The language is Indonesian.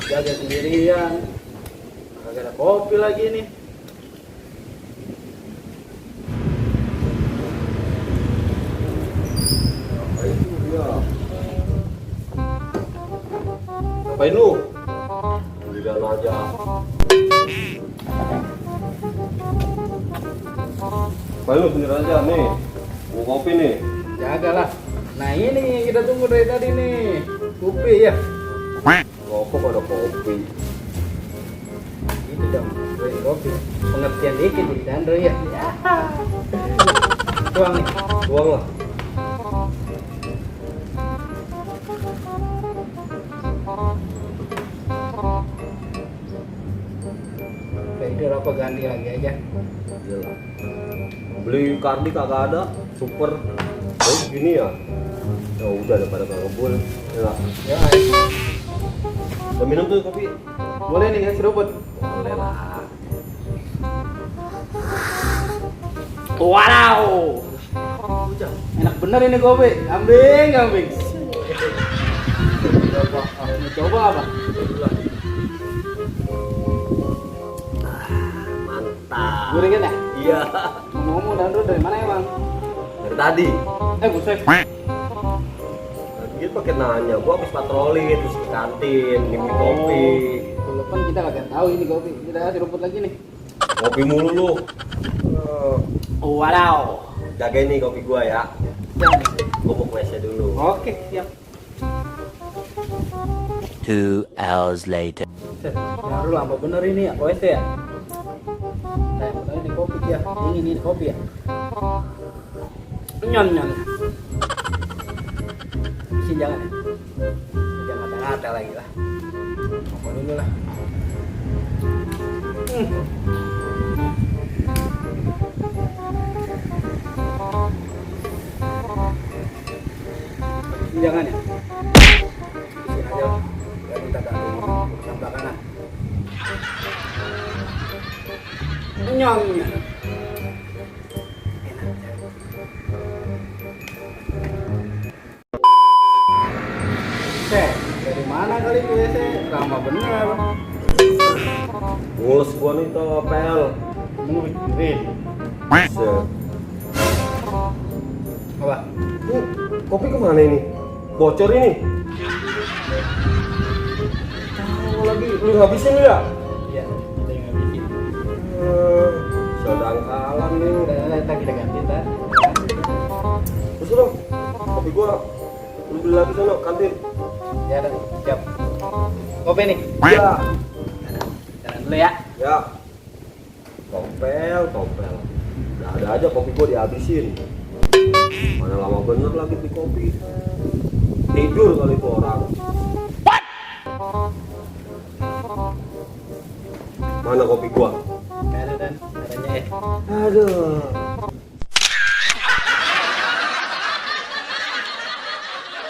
Jaga sendirian. Kagak ada kopi lagi nih. Ngapain lu? Giliran aja. Ngapain lu sendiri aja nih? Mau kopi nih? Jagalah. Nah ini yang kita tunggu dari tadi nih. Kopi ya. Rokok ada kopi. Itu dong. Beli kopi. Pengertian dikit di Dandro ya. Tuang nih. Tuang lah. Itu rokok ganti lagi aja. Iyalah. Beli kardi kagak ada, super. Oh gini ya. Ya udah daripada nggak ngebul. Ya. Ya, Udah minum tuh kopi. boleh nih ya seruput. Boleh lah. Wow. Enak bener ini kopi. Kambing, kambing. Mau coba apa? Mantap. Gorengan ya? Iya. Ngomong Dandro dari mana emang? Dari tadi. Buset. Dia pakai nanya, gua habis patroli terus ke kantin, minum kopi. Kalau kan kita kagak tahu ini kopi. Kita seruput lagi nih. Kopi mulu lu. Wow. Jagain nih kopi gua ya. Jangan. Gua mau ke WC dulu. Oke, siap. 2 hours later. Ya lu apa bener ini ya? OS ya? Nah, yang bener ini kopi ya. Ini kopi ya. Nyon nyon. Sini jangan ya. Jangan ngata-ngata lagi lah. Apa dulu lah. Sini jangan ya. Sini aja. Biar kita ganggu urusan belakangan. Nyong nyong. Dari mana kali gue sih? Lama bener. Mules gua nih topel. Mungkin. Set. Apa? Kopi kemana ini? Bocor ini? Tahu lagi, lu ngabisin lu ya? Iya, kita yang ngabisin. Sedangkalan nih. Udah, kita ganti ntar. Terus dong, kopi gua lu beli lagi sana kantin. Ya udah, siap. Kopi nih. Iya. Jalan dulu ya. Ya. Topel. Udah ada aja kopi gua dihabisin. Mana lama bener lagi beli kopi. Tidur kali itu orang. Mana kopi gua? Gak ada dan adanya ya. Aduh.